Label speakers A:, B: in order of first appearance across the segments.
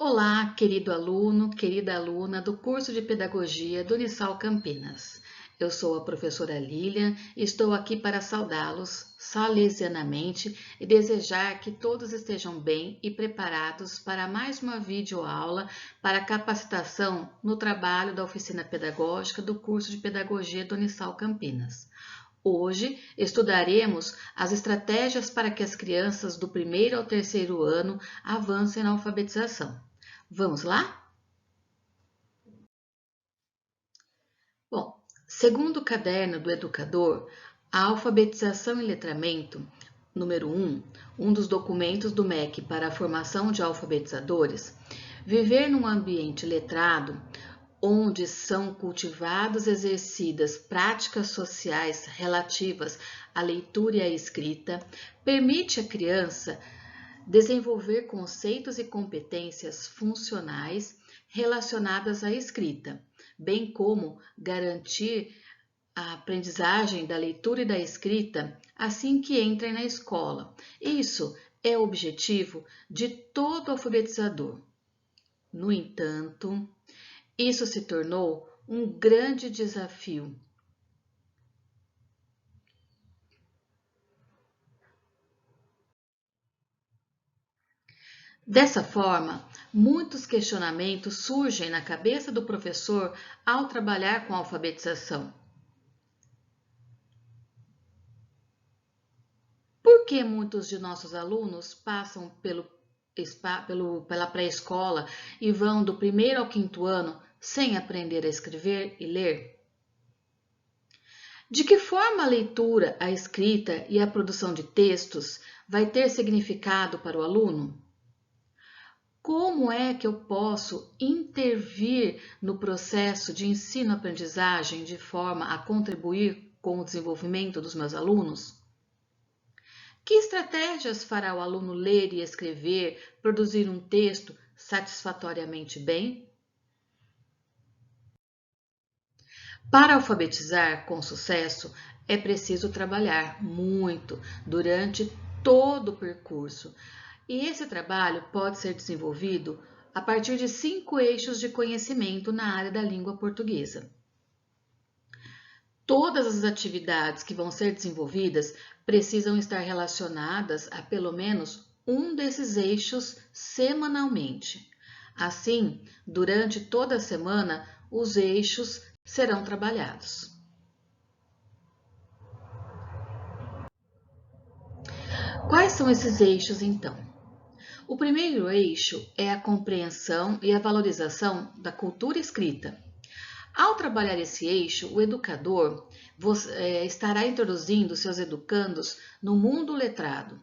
A: Olá, querido aluno, querida aluna do curso de Pedagogia do Unisal Campinas. Eu sou a professora Lilian e estou aqui para saudá-los salesianamente e desejar que todos estejam bem e preparados para mais uma videoaula para capacitação no trabalho da oficina pedagógica do curso de Pedagogia do Unisal Campinas. Hoje estudaremos as estratégias para que as crianças do primeiro ao terceiro ano avancem na alfabetização. Vamos lá? Bom, segundo o caderno do educador, a alfabetização e letramento, número 1, um dos documentos do MEC para a formação de alfabetizadores, viver num ambiente letrado, onde são cultivadas e exercidas práticas sociais relativas à leitura e à escrita, permite à criança desenvolver conceitos e competências funcionais relacionadas à escrita, bem como garantir a aprendizagem da leitura e da escrita assim que entrem na escola. Isso é o objetivo de todo alfabetizador. No entanto, isso se tornou um grande desafio. Dessa forma, muitos questionamentos surgem na cabeça do professor ao trabalhar com a alfabetização. Por que muitos de nossos alunos passam pela pré-escola e vão do primeiro ao quinto ano sem aprender a escrever e ler? De que forma a leitura, a escrita e a produção de textos vai ter significado para o aluno? Como é que eu posso intervir no processo de ensino-aprendizagem de forma a contribuir com o desenvolvimento dos meus alunos? Que estratégias fará o aluno ler e escrever, produzir um texto satisfatoriamente bem? Para alfabetizar com sucesso, é preciso trabalhar muito durante todo o percurso. E esse trabalho pode ser desenvolvido a partir de 5 eixos de conhecimento na área da língua portuguesa. Todas as atividades que vão ser desenvolvidas precisam estar relacionadas a pelo menos um desses eixos semanalmente. Assim, durante toda a semana, os eixos serão trabalhados. Quais são esses eixos, então? O primeiro eixo é a compreensão e a valorização da cultura escrita. Ao trabalhar esse eixo, o educador estará introduzindo seus educandos no mundo letrado.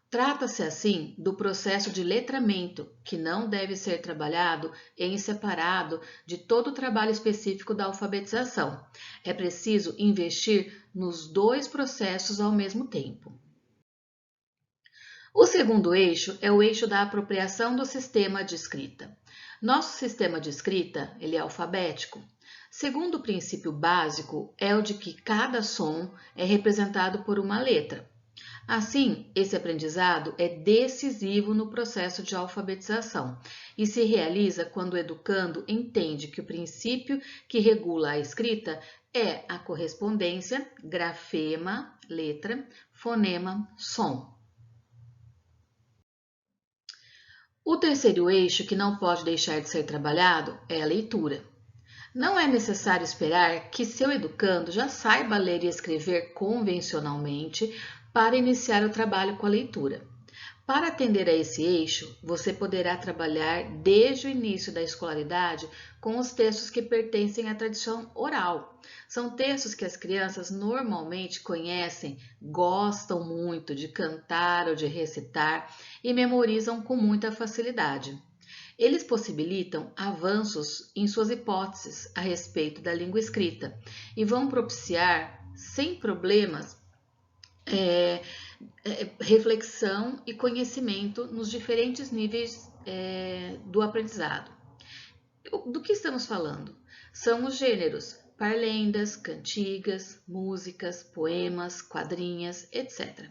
A: Trata-se, assim, do processo de letramento, que não deve ser trabalhado em separado de todo o trabalho específico da alfabetização. É preciso investir nos dois processos ao mesmo tempo. O segundo eixo é o eixo da apropriação do sistema de escrita. Nosso sistema de escrita, ele é alfabético. Segundo o princípio básico, é o de que cada som é representado por uma letra. Assim, esse aprendizado é decisivo no processo de alfabetização e se realiza quando o educando entende que o princípio que regula a escrita é a correspondência grafema, letra, fonema, som. O terceiro eixo que não pode deixar de ser trabalhado é a leitura. Não é necessário esperar que seu educando já saiba ler e escrever convencionalmente para iniciar o trabalho com a leitura. Para atender a esse eixo, você poderá trabalhar desde o início da escolaridade com os textos que pertencem à tradição oral. São textos que as crianças normalmente conhecem, gostam muito de cantar ou de recitar e memorizam com muita facilidade. Eles possibilitam avanços em suas hipóteses a respeito da língua escrita e vão propiciar, sem problemas, reflexão e conhecimento nos diferentes níveis do aprendizado. Do que estamos falando? São os gêneros parlendas, cantigas, músicas, poemas, quadrinhas, etc.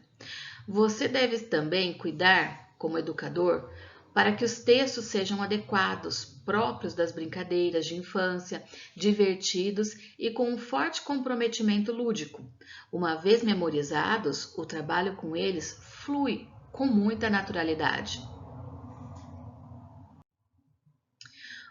A: Você deve também cuidar, como educador, para que os textos sejam adequados, próprios das brincadeiras de infância, divertidos e com um forte comprometimento lúdico. Uma vez memorizados, o trabalho com eles flui com muita naturalidade.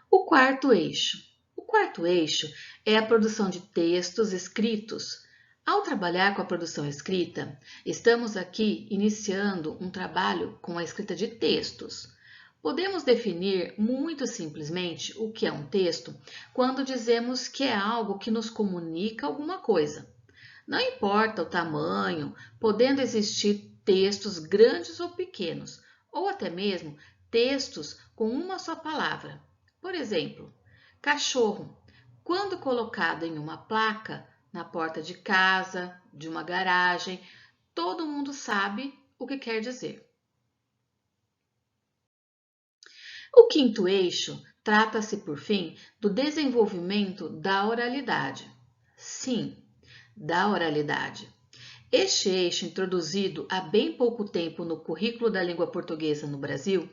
A: O quarto eixo. O quarto eixo é a produção de textos escritos. Ao trabalhar com a produção escrita, estamos aqui iniciando um trabalho com a escrita de textos. Podemos definir muito simplesmente o que é um texto quando dizemos que é algo que nos comunica alguma coisa. Não importa o tamanho, podendo existir textos grandes ou pequenos, ou até mesmo textos com uma só palavra. Por exemplo, cachorro, quando colocado em uma placa na porta de casa, de uma garagem, todo mundo sabe o que quer dizer. O quinto eixo trata-se, por fim, do desenvolvimento da oralidade. Sim, da oralidade. Este eixo, introduzido há bem pouco tempo no currículo da língua portuguesa no Brasil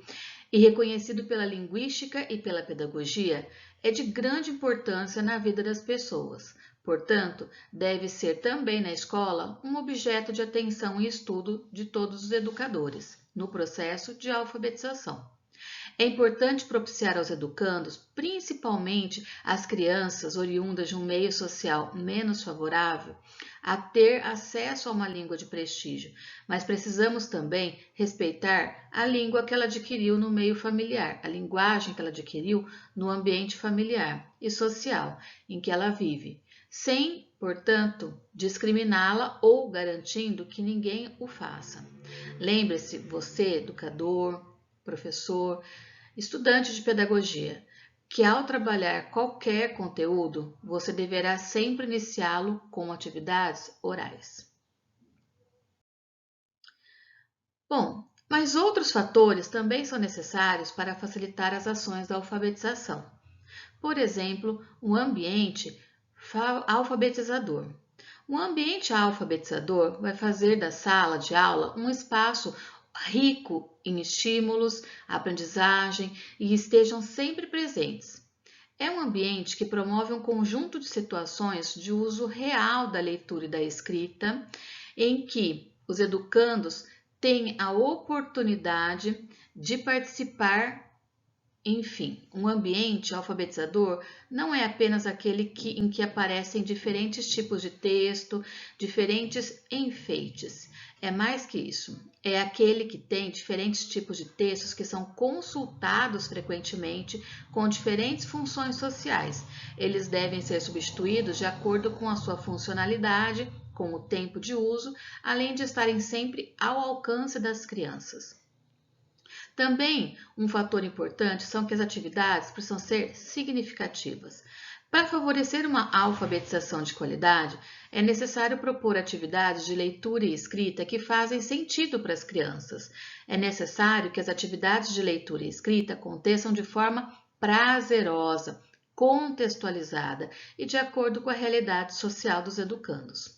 A: e reconhecido pela linguística e pela pedagogia, é de grande importância na vida das pessoas. Portanto, deve ser também na escola um objeto de atenção e estudo de todos os educadores, no processo de alfabetização. É importante propiciar aos educandos, principalmente às crianças oriundas de um meio social menos favorável, a ter acesso a uma língua de prestígio, mas precisamos também respeitar a língua que ela adquiriu no meio familiar, a linguagem que ela adquiriu no ambiente familiar e social em que ela vive, sem, portanto, discriminá-la ou garantindo que ninguém o faça. Lembre-se, você, educador, professor, estudante de pedagogia, que ao trabalhar qualquer conteúdo, você deverá sempre iniciá-lo com atividades orais. Bom, mas outros fatores também são necessários para facilitar as ações da alfabetização. Por exemplo, um ambiente alfabetizador. Um ambiente alfabetizador vai fazer da sala de aula um espaço rico em estímulos, aprendizagem e estejam sempre presentes. É um ambiente que promove um conjunto de situações de uso real da leitura e da escrita, em que os educandos têm a oportunidade de participar. Enfim, um ambiente alfabetizador não é apenas aquele em que aparecem diferentes tipos de texto, diferentes enfeites. É mais que isso. É aquele que tem diferentes tipos de textos que são consultados frequentemente com diferentes funções sociais. Eles devem ser substituídos de acordo com a sua funcionalidade, com o tempo de uso, além de estarem sempre ao alcance das crianças. Também um fator importante são que as atividades precisam ser significativas. Para favorecer uma alfabetização de qualidade, é necessário propor atividades de leitura e escrita que fazem sentido para as crianças. É necessário que as atividades de leitura e escrita aconteçam de forma prazerosa, contextualizada e de acordo com a realidade social dos educandos.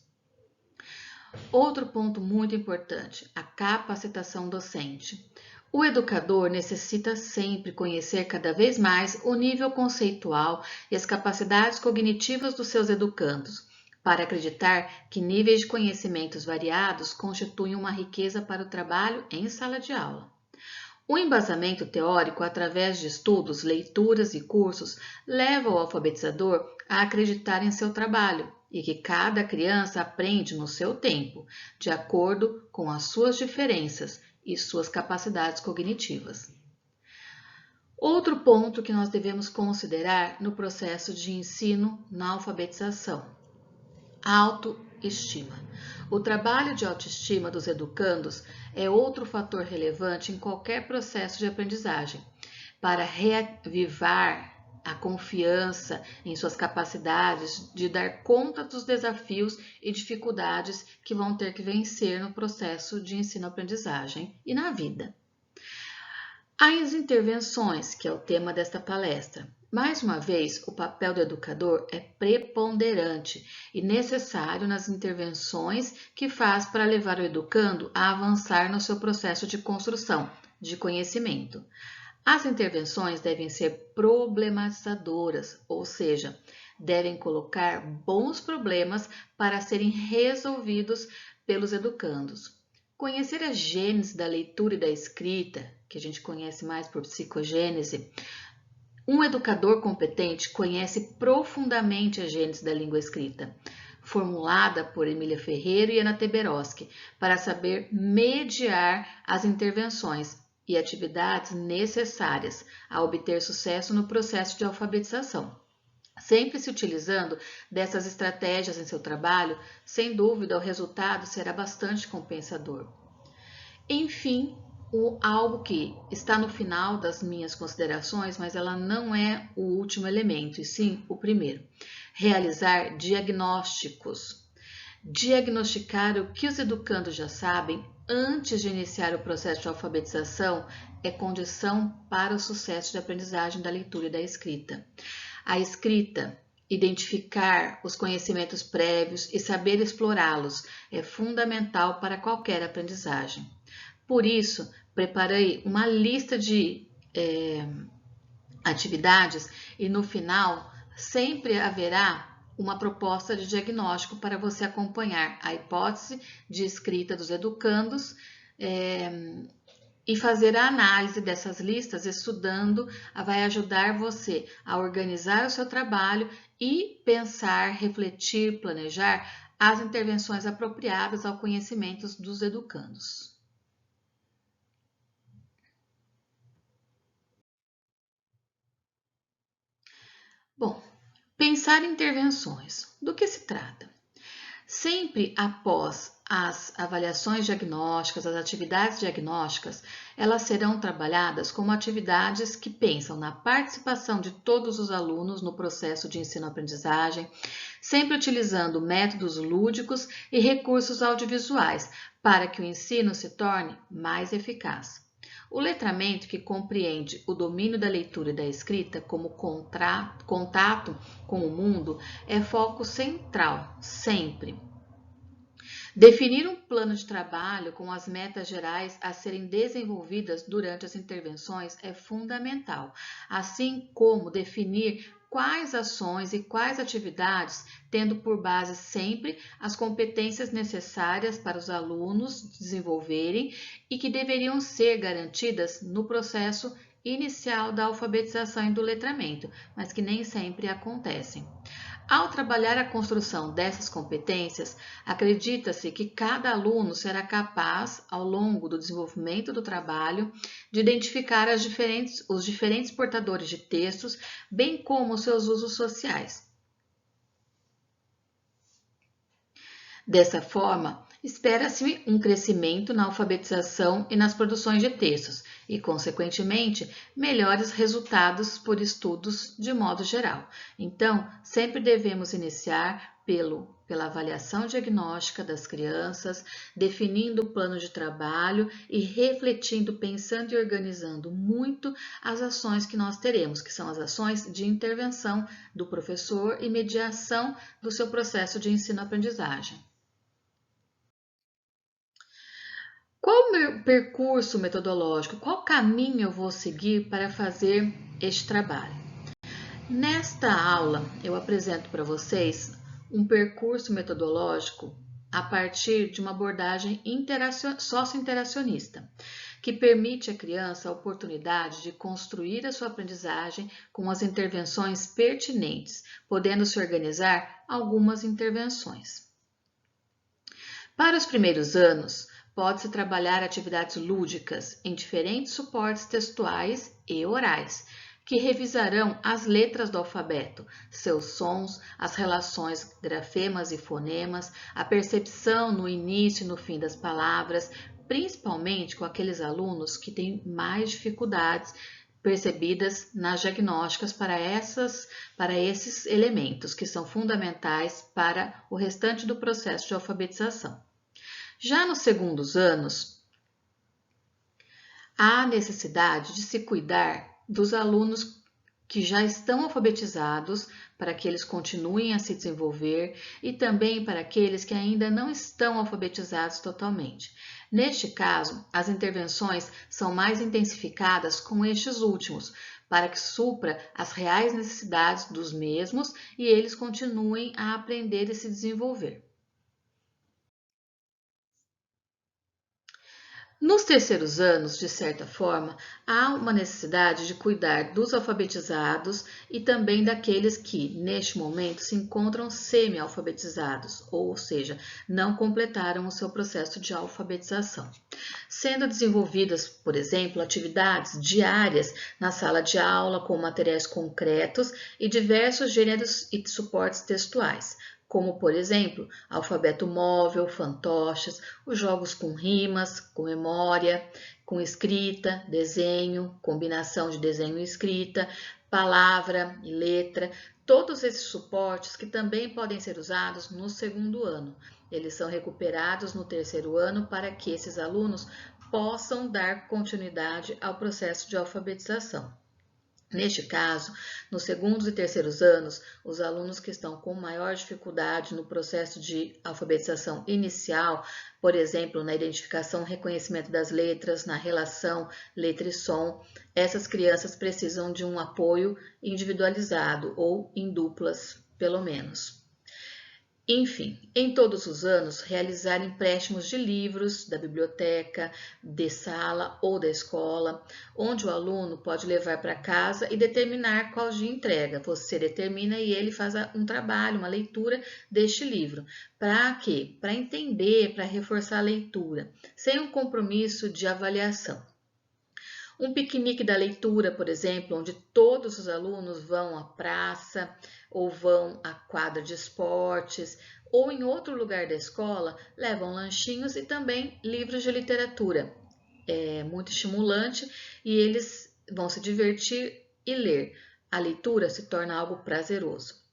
A: Outro ponto muito importante, a capacitação docente. O educador necessita sempre conhecer cada vez mais o nível conceitual e as capacidades cognitivas dos seus educandos, para acreditar que níveis de conhecimentos variados constituem uma riqueza para o trabalho em sala de aula. O embasamento teórico através de estudos, leituras e cursos leva o alfabetizador a acreditar em seu trabalho e que cada criança aprende no seu tempo, de acordo com as suas diferenças e suas capacidades cognitivas. Outro ponto que nós devemos considerar no processo de ensino na alfabetização: a autoestima. O trabalho de autoestima dos educandos é outro fator relevante em qualquer processo de aprendizagem, para reavivar a confiança em suas capacidades de dar conta dos desafios e dificuldades que vão ter que vencer no processo de ensino-aprendizagem e na vida. As intervenções, que é o tema desta palestra. Mais uma vez, o papel do educador é preponderante e necessário nas intervenções que faz para levar o educando a avançar no seu processo de construção de conhecimento. As intervenções devem ser problematizadoras, ou seja, devem colocar bons problemas para serem resolvidos pelos educandos. Conhecer a gênese da leitura e da escrita, que a gente conhece mais por psicogênese, um educador competente conhece profundamente a gênese da língua escrita, formulada por Emília Ferreira e Ana Teberoski, para saber mediar as intervenções e atividades necessárias a obter sucesso no processo de alfabetização. Sempre se utilizando dessas estratégias em seu trabalho, sem dúvida o resultado será bastante compensador. Enfim, algo que está no final das minhas considerações, mas ela não é o último elemento, e sim o primeiro. Realizar diagnósticos. Diagnosticar o que os educandos já sabem antes de iniciar o processo de alfabetização é condição para o sucesso de aprendizagem da leitura e da escrita. A escrita, identificar os conhecimentos prévios e saber explorá-los é fundamental para qualquer aprendizagem. Por isso, preparei uma lista de atividades e no final sempre haverá uma proposta de diagnóstico para você acompanhar a hipótese de escrita dos educandos e fazer a análise dessas listas estudando vai ajudar você a organizar o seu trabalho e pensar, refletir, planejar as intervenções apropriadas ao conhecimento dos educandos. Bom, pensar em intervenções. Do que se trata? Sempre após as avaliações diagnósticas, as atividades diagnósticas, elas serão trabalhadas como atividades que pensam na participação de todos os alunos no processo de ensino-aprendizagem, sempre utilizando métodos lúdicos e recursos audiovisuais para que o ensino se torne mais eficaz. O letramento, que compreende o domínio da leitura e da escrita como contato com o mundo, é foco central, sempre. Definir um plano de trabalho com as metas gerais a serem desenvolvidas durante as intervenções é fundamental, assim como definir quais ações e quais atividades, tendo por base sempre as competências necessárias para os alunos desenvolverem e que deveriam ser garantidas no processo inicial da alfabetização e do letramento, mas que nem sempre acontecem. Ao trabalhar a construção dessas competências, acredita-se que cada aluno será capaz, ao longo do desenvolvimento do trabalho, de identificar os diferentes portadores de textos, bem como os seus usos sociais. Dessa forma, espera-se um crescimento na alfabetização e nas produções de textos e, consequentemente, melhores resultados por estudos de modo geral. Então, sempre devemos iniciar pela avaliação diagnóstica das crianças, definindo o plano de trabalho e refletindo, pensando e organizando muito as ações que nós teremos, que são as ações de intervenção do professor e mediação do seu processo de ensino-aprendizagem. Qual o meu percurso metodológico? Qual caminho eu vou seguir para fazer este trabalho? Nesta aula, eu apresento para vocês um percurso metodológico a partir de uma abordagem socio-interacionista, que permite à criança a oportunidade de construir a sua aprendizagem com as intervenções pertinentes, podendo se organizar algumas intervenções. Para os primeiros anos, pode-se trabalhar atividades lúdicas em diferentes suportes textuais e orais, que revisarão as letras do alfabeto, seus sons, as relações grafemas e fonemas, a percepção no início e no fim das palavras, principalmente com aqueles alunos que têm mais dificuldades percebidas nas diagnósticas para esses elementos que são fundamentais para o restante do processo de alfabetização. Já nos segundos anos, há necessidade de se cuidar dos alunos que já estão alfabetizados para que eles continuem a se desenvolver e também para aqueles que ainda não estão alfabetizados totalmente. Neste caso, as intervenções são mais intensificadas com estes últimos, para que supra as reais necessidades dos mesmos e eles continuem a aprender e se desenvolver. Nos terceiros anos, de certa forma, há uma necessidade de cuidar dos alfabetizados e também daqueles que, neste momento, se encontram semi-alfabetizados, ou seja, não completaram o seu processo de alfabetização. Sendo desenvolvidas, por exemplo, atividades diárias na sala de aula com materiais concretos e diversos gêneros e suportes textuais, como, por exemplo, alfabeto móvel, fantoches, os jogos com rimas, com memória, com escrita, desenho, combinação de desenho e escrita, palavra e letra, todos esses suportes que também podem ser usados no segundo ano. Eles são recuperados no terceiro ano para que esses alunos possam dar continuidade ao processo de alfabetização. Neste caso, nos segundos e terceiros anos, os alunos que estão com maior dificuldade no processo de alfabetização inicial, por exemplo, na identificação e reconhecimento das letras, na relação letra e som, essas crianças precisam de um apoio individualizado ou em duplas, pelo menos. Enfim, em todos os anos, realizar empréstimos de livros da biblioteca, de sala ou da escola, onde o aluno pode levar para casa e determinar qual dia entrega. Você determina e ele faz um trabalho, uma leitura deste livro. Para quê? Para entender, para reforçar a leitura, sem um compromisso de avaliação. Um piquenique da leitura, por exemplo, onde todos os alunos vão à praça ou vão à quadra de esportes ou em outro lugar da escola, levam lanchinhos e também livros de literatura. É muito estimulante e eles vão se divertir e ler. A leitura se torna algo prazeroso.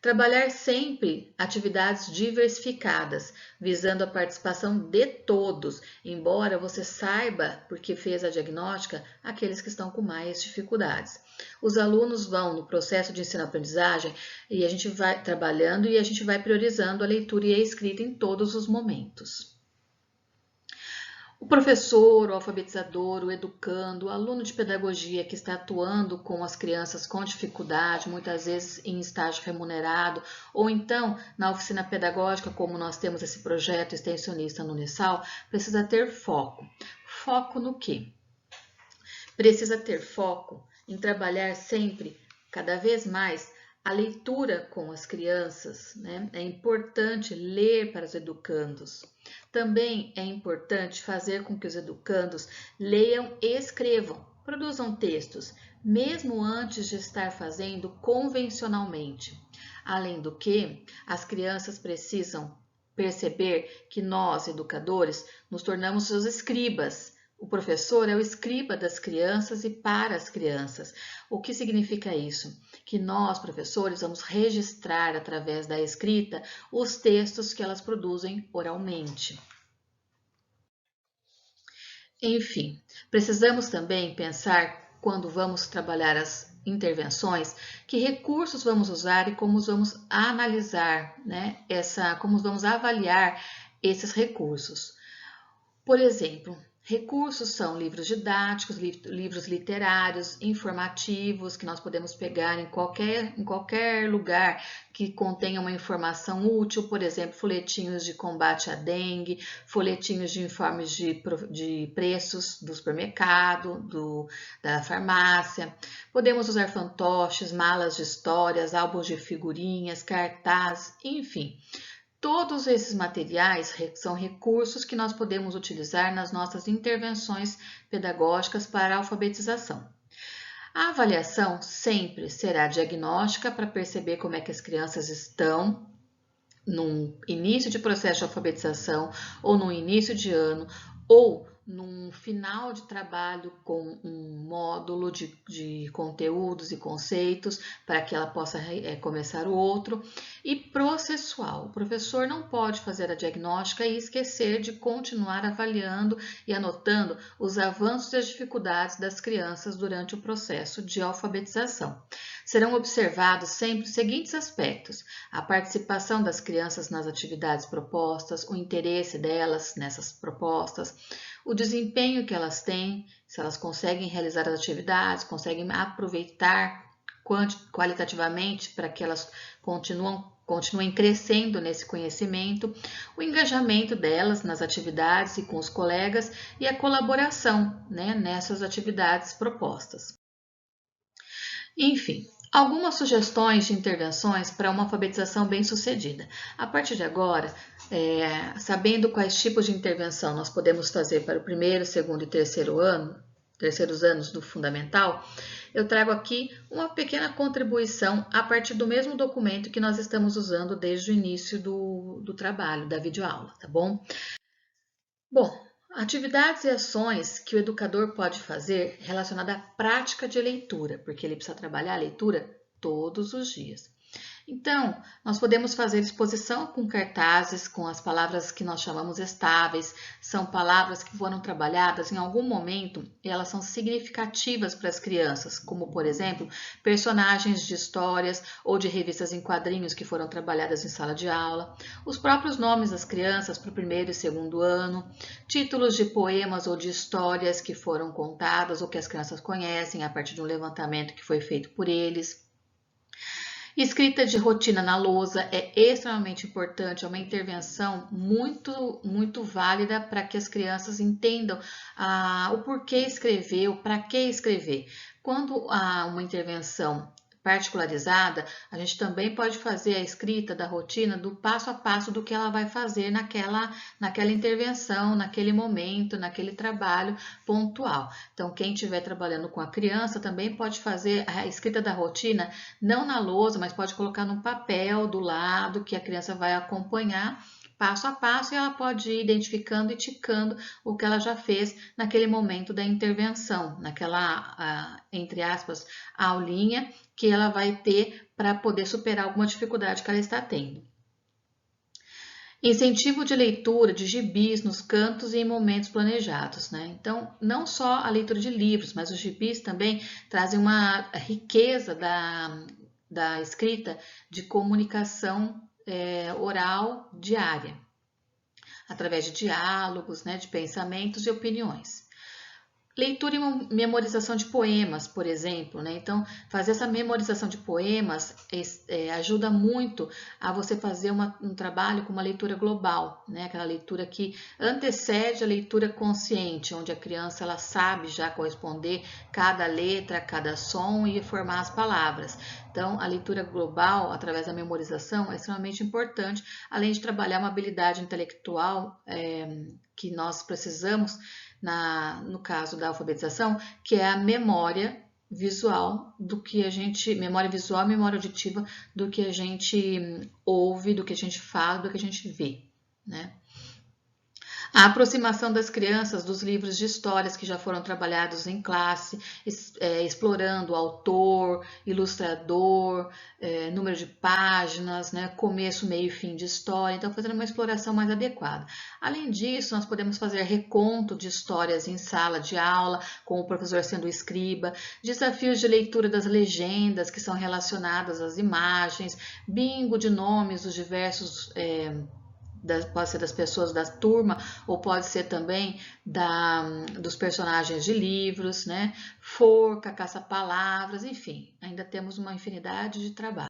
A: Trabalhar sempre atividades diversificadas, visando a participação de todos, embora você saiba, porque fez a diagnóstica, aqueles que estão com mais dificuldades. Os alunos vão no processo de ensino-aprendizagem e a gente vai trabalhando e a gente vai priorizando a leitura e a escrita em todos os momentos. O professor, o alfabetizador, o educando, o aluno de pedagogia que está atuando com as crianças com dificuldade, muitas vezes em estágio remunerado, ou então na oficina pedagógica, como nós temos esse projeto extensionista no Unisal, precisa ter foco. Foco no quê? Precisa ter foco em trabalhar sempre, cada vez mais, a leitura com as crianças, né? É importante ler para os educandos. Também é importante fazer com que os educandos leiam e escrevam, produzam textos, mesmo antes de estar fazendo convencionalmente. Além do que, as crianças precisam perceber que nós, educadores, nos tornamos os escribas. O professor é o escriba das crianças e para as crianças. O que significa isso? Que nós, professores, vamos registrar através da escrita os textos que elas produzem oralmente. Enfim, precisamos também pensar, quando vamos trabalhar as intervenções, que recursos vamos usar e como vamos analisar, né, como vamos avaliar esses recursos. Por exemplo, recursos são livros didáticos, livros literários, informativos, que nós podemos pegar em qualquer lugar que contenha uma informação útil, por exemplo, folhetinhos de combate à dengue, folhetinhos de informes de preços do supermercado, da farmácia. Podemos usar fantoches, malas de histórias, álbuns de figurinhas, cartazes, enfim. Todos esses materiais são recursos que nós podemos utilizar nas nossas intervenções pedagógicas para a alfabetização. A avaliação sempre será diagnóstica para perceber como é que as crianças estão no início de processo de alfabetização ou no início de ano ou num final de trabalho com um módulo de conteúdos e conceitos para que ela possa começar o outro. E processual, o professor não pode fazer a diagnóstica e esquecer de continuar avaliando e anotando os avanços e as dificuldades das crianças durante o processo de alfabetização. serão observados sempre os seguintes aspectos: a participação das crianças nas atividades propostas, o interesse delas nessas propostas, o desempenho que elas têm, se elas conseguem realizar as atividades, conseguem aproveitar qualitativamente para que elas continuem crescendo nesse conhecimento, o engajamento delas nas atividades e com os colegas e a colaboração, né, nessas atividades propostas. Enfim, algumas sugestões de intervenções para uma alfabetização bem-sucedida. A partir de agora, sabendo quais tipos de intervenção nós podemos fazer para o primeiro, segundo e terceiros anos do fundamental, eu trago aqui uma pequena contribuição a partir do mesmo documento que nós estamos usando desde o início do trabalho, da videoaula, tá bom? Bom, atividades e ações que o educador pode fazer relacionada à prática de leitura, porque ele precisa trabalhar a leitura todos os dias. Então, nós podemos fazer exposição com cartazes, com as palavras que nós chamamos estáveis. São palavras que foram trabalhadas em algum momento e elas são significativas para as crianças, como, por exemplo, personagens de histórias ou de revistas em quadrinhos que foram trabalhadas em sala de aula, os próprios nomes das crianças para o primeiro e segundo ano, títulos de poemas ou de histórias que foram contadas ou que as crianças conhecem a partir de um levantamento que foi feito por eles. Escrita de rotina na lousa é extremamente importante, é uma intervenção muito válida para que as crianças entendam o porquê escrever, o para que escrever. Quando há uma intervenção particularizada, a gente também pode fazer a escrita da rotina do passo a passo do que ela vai fazer naquela intervenção, naquele momento, naquele trabalho pontual. Então, quem estiver trabalhando com a criança também pode fazer a escrita da rotina, não na lousa, mas pode colocar no papel do lado que a criança vai acompanhar passo a passo e ela pode ir identificando e ticando o que ela já fez naquele momento da intervenção, naquela, entre aspas, aulinha que ela vai ter para poder superar alguma dificuldade que ela está tendo. Incentivo de leitura de gibis nos cantos e em momentos planejados, né? Então, não só a leitura de livros, mas os gibis também trazem uma riqueza da escrita de comunicação oral diária, através de diálogos, né, de pensamentos e opiniões. Leitura e memorização de poemas, por exemplo, né? Então, fazer essa memorização de poemas ajuda muito a você fazer um trabalho com uma leitura global, né? Aquela leitura que antecede a leitura consciente, onde a criança ela sabe já corresponder cada letra, cada som e formar as palavras. Então, a leitura global, através da memorização, é extremamente importante, além de trabalhar uma habilidade intelectual que nós precisamos no caso da alfabetização, que é a memória visual do que a gente, memória visual e memória auditiva do que a gente ouve, do que a gente fala, do que a gente vê, né? A aproximação das crianças dos livros de histórias que já foram trabalhados em classe, explorando o autor, ilustrador, número de páginas, né, começo, meio e fim de história, então fazendo uma exploração mais adequada. Além disso, nós podemos fazer reconto de histórias em sala de aula, com o professor sendo o escriba, desafios de leitura das legendas que são relacionadas às imagens, bingo de nomes dos diversos pode ser das pessoas da turma ou pode ser também dos personagens de livros, né? Forca, caça-palavras, enfim, ainda temos uma infinidade de trabalhos.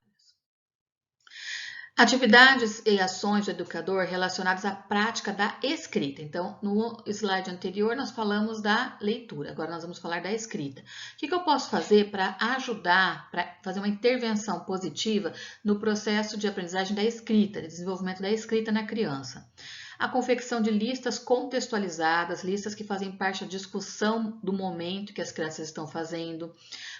A: Atividades e ações do educador relacionadas à prática da escrita. Então, no slide anterior nós falamos da leitura, agora nós vamos falar da escrita. O que eu posso fazer para ajudar, para fazer uma intervenção positiva no processo de aprendizagem da escrita, de desenvolvimento da escrita na criança? A confecção de listas contextualizadas, listas que fazem parte da discussão do momento que as crianças estão fazendo,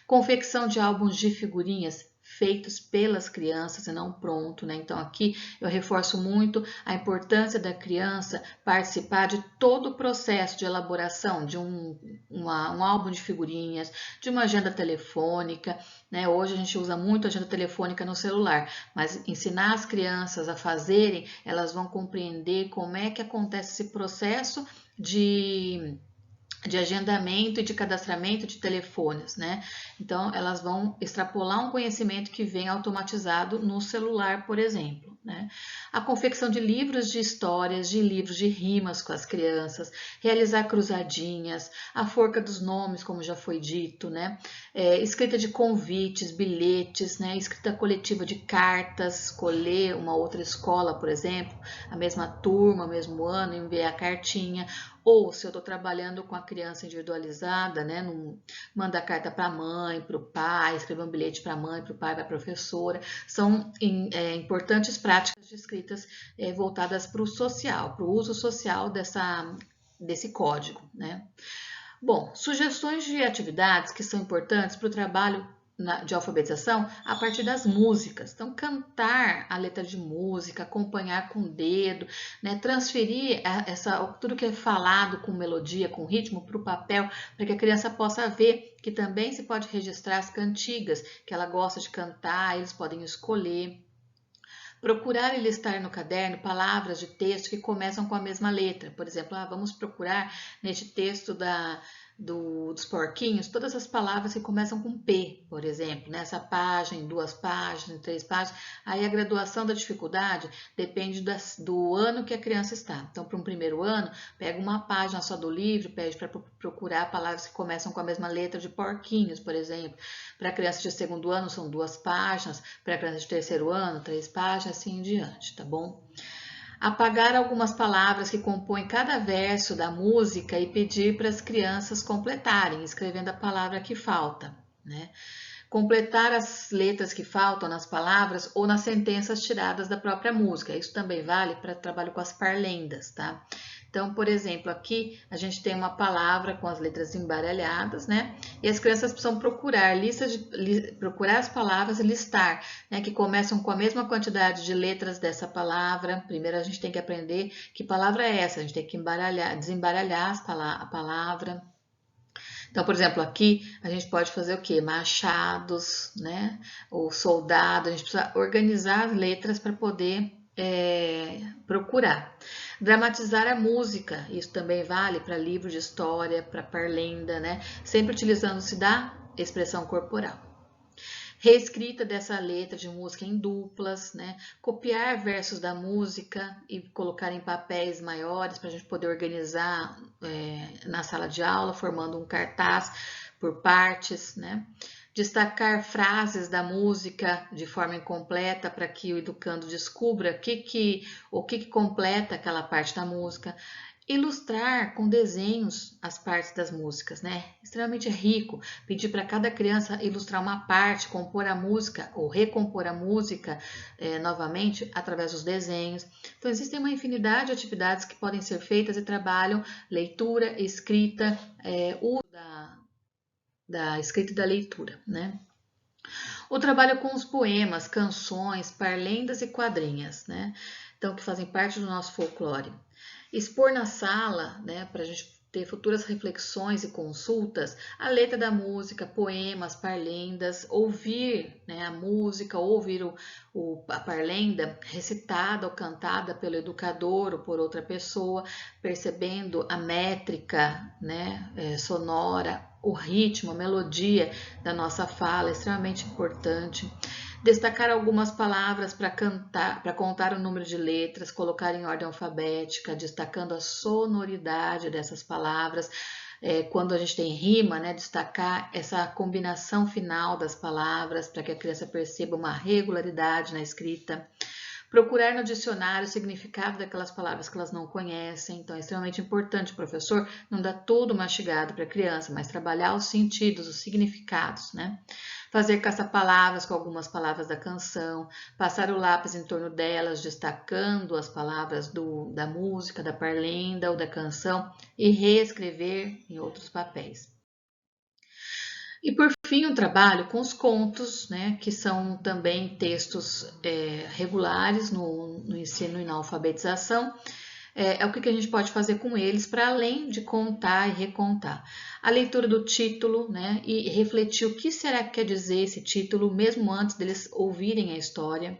A: confecção de álbuns de figurinhas feitos pelas crianças e não pronto, né? Então aqui eu reforço muito a importância da criança participar de todo o processo de elaboração de um álbum de figurinhas, de uma agenda telefônica, né? Hoje a gente usa muito a agenda telefônica no celular, mas ensinar as crianças a fazerem, elas vão compreender como é que acontece esse processo de de agendamento e de cadastramento de telefones, né? Então, elas vão extrapolar um conhecimento que vem automatizado no celular, por exemplo, né? A confecção de livros de histórias, de livros de rimas com as crianças, realizar cruzadinhas, a forca dos nomes, como já foi dito, né? Escrita de convites, bilhetes, né? Escrita coletiva de cartas, escolher uma outra escola, por exemplo, a mesma turma, o mesmo ano, enviar a cartinha. Ou se eu estou trabalhando com a criança individualizada, né, manda carta para a mãe, para o pai, escrever um bilhete para a mãe, para o pai, para a professora. São importantes práticas de escritas voltadas para o social, para o uso social desse código, né? Bom, sugestões de atividades que são importantes para o trabalho de alfabetização a partir das músicas. Então, cantar a letra de música, acompanhar com o dedo, né? Transferir tudo que é falado com melodia, com ritmo, para o papel, para que a criança possa ver que também se pode registrar as cantigas que ela gosta de cantar, eles podem escolher. Procurar e listar no caderno palavras de texto que começam com a mesma letra. Por exemplo, vamos procurar neste texto dos porquinhos todas as palavras que começam com P, por exemplo, nessa página, em 2 páginas, em 3 páginas. Aí a graduação da dificuldade depende do ano que a criança está. Então, para um primeiro ano, pega uma página só do livro, pede para procurar palavras que começam com a mesma letra de porquinhos, por exemplo. Para a criança de segundo ano, são 2 páginas. Para a criança de terceiro ano, 3 páginas, assim em diante, tá bom? Apagar algumas palavras que compõem cada verso da música e pedir para as crianças completarem, escrevendo a palavra que falta, né? Completar as letras que faltam nas palavras ou nas sentenças tiradas da própria música. Isso também vale para trabalho com as parlendas, tá? Então, por exemplo, aqui a gente tem uma palavra com as letras embaralhadas, né? E as crianças precisam procurar procurar as palavras e listar, né? Que começam com a mesma quantidade de letras dessa palavra. Primeiro a gente tem que aprender que palavra é essa. A gente tem que desembaralhar a palavra. Então, por exemplo, aqui a gente pode fazer o quê? Machados, né? Ou soldado. A gente precisa organizar as letras para poder procurar. Dramatizar a música, isso também vale para livro de história, para parlenda, né? Sempre utilizando-se da expressão corporal. Reescrita dessa letra de música em duplas, né? Copiar versos da música e colocar em papéis maiores para a gente poder organizar na sala de aula, formando um cartaz por partes, né? Destacar frases da música de forma incompleta para que o educando descubra o que completa aquela parte da música. Ilustrar com desenhos as partes das músicas, né? Extremamente rico. Pedir para cada criança ilustrar uma parte, compor a música ou recompor a música novamente através dos desenhos. Então, existem uma infinidade de atividades que podem ser feitas e trabalham leitura, escrita, uso da escrita e da leitura, né? O trabalho com os poemas, canções, parlendas e quadrinhas, né? Então, que fazem parte do nosso folclore. Expor na sala, né, para a gente ter futuras reflexões e consultas, a letra da música, poemas, parlendas, ouvir, né, a música, ouvir a parlenda recitada ou cantada pelo educador ou por outra pessoa, percebendo a métrica, né, sonora, o ritmo, a melodia da nossa fala, é extremamente importante. Destacar algumas palavras para contar o número de letras, colocar em ordem alfabética, destacando a sonoridade dessas palavras. Quando a gente tem rima, né, destacar essa combinação final das palavras para que a criança perceba uma regularidade na escrita. Procurar no dicionário o significado daquelas palavras que elas não conhecem. Então, é extremamente importante o professor não dar tudo mastigado para a criança, mas trabalhar os sentidos, os significados, né? Fazer caça-palavras com algumas palavras da canção, passar o lápis em torno delas, destacando as palavras da música, da parlenda ou da canção e reescrever em outros papéis. E por fim, um trabalho com os contos, né, que são também textos regulares no ensino e na alfabetização. O que a gente pode fazer com eles para além de contar e recontar. A leitura do título, né, e refletir o que será que quer dizer esse título, mesmo antes deles ouvirem a história.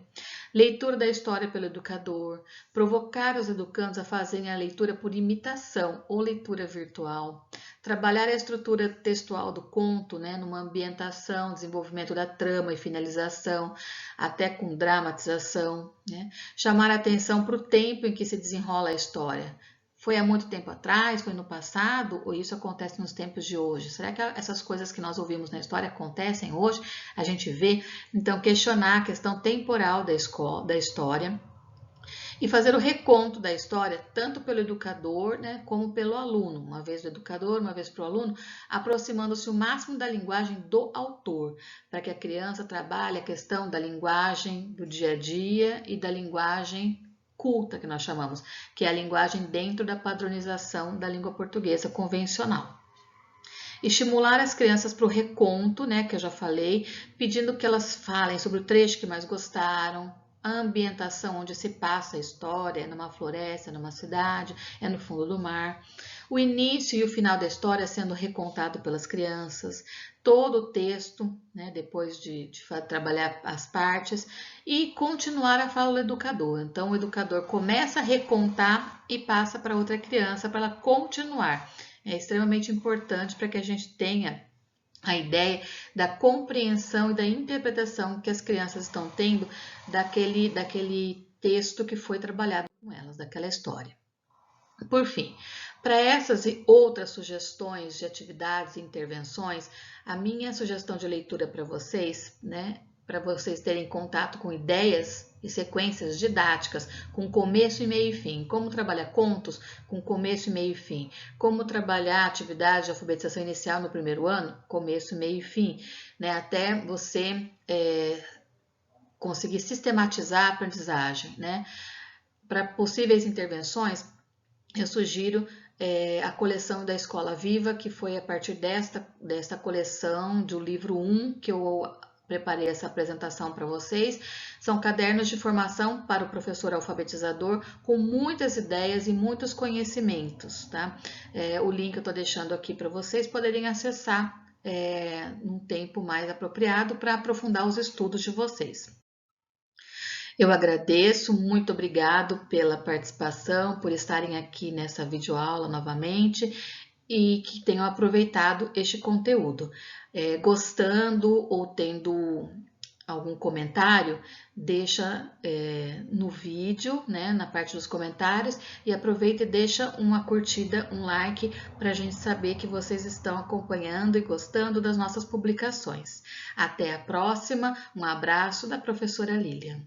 A: Leitura da história pelo educador, provocar os educandos a fazerem a leitura por imitação ou leitura virtual, trabalhar a estrutura textual do conto, né, numa ambientação, desenvolvimento da trama e finalização, até com dramatização, né, chamar a atenção para o tempo em que se desenrola a história. Foi há muito tempo atrás, foi no passado, ou isso acontece nos tempos de hoje? Será que essas coisas que nós ouvimos na história acontecem hoje? A gente vê? Então, questionar a questão temporal da história e fazer o reconto da história, tanto pelo educador, né, como pelo aluno. Uma vez do educador, uma vez para o aluno, aproximando-se o máximo da linguagem do autor, para que a criança trabalhe a questão da linguagem do dia a dia e da linguagem culta, que nós chamamos, que é a linguagem dentro da padronização da língua portuguesa convencional. Estimular as crianças para o reconto, né, que eu já falei, pedindo que elas falem sobre o trecho que mais gostaram, a ambientação onde se passa a história, é numa floresta, numa cidade, é no fundo do mar. O início e o final da história sendo recontado pelas crianças, todo o texto, né, depois de trabalhar as partes, e continuar a fala do educador. Então, o educador começa a recontar e passa para outra criança para ela continuar. É extremamente importante para que a gente tenha a ideia da compreensão e da interpretação que as crianças estão tendo daquele texto que foi trabalhado com elas, daquela história. Por fim, para essas e outras sugestões de atividades e intervenções, a minha sugestão de leitura para vocês, né, para vocês terem contato com ideias e sequências didáticas, com começo e meio e fim, como trabalhar contos com começo e meio e fim, como trabalhar atividade de alfabetização inicial no primeiro ano, começo, meio e fim, né, até você conseguir sistematizar a aprendizagem, né. Para possíveis intervenções, eu sugiro a coleção da Escola Viva, que foi a partir desta coleção do livro 1 que eu preparei essa apresentação para vocês. São cadernos de formação para o professor alfabetizador com muitas ideias e muitos conhecimentos, tá? O link eu estou deixando aqui para vocês poderem acessar num tempo mais apropriado para aprofundar os estudos de vocês. Eu agradeço, muito obrigado pela participação, por estarem aqui nessa videoaula novamente e que tenham aproveitado este conteúdo. Gostando ou tendo algum comentário, deixa no vídeo, né, na parte dos comentários, e aproveita e deixa uma curtida, um like, para a gente saber que vocês estão acompanhando e gostando das nossas publicações. Até a próxima, um abraço da professora Lilian.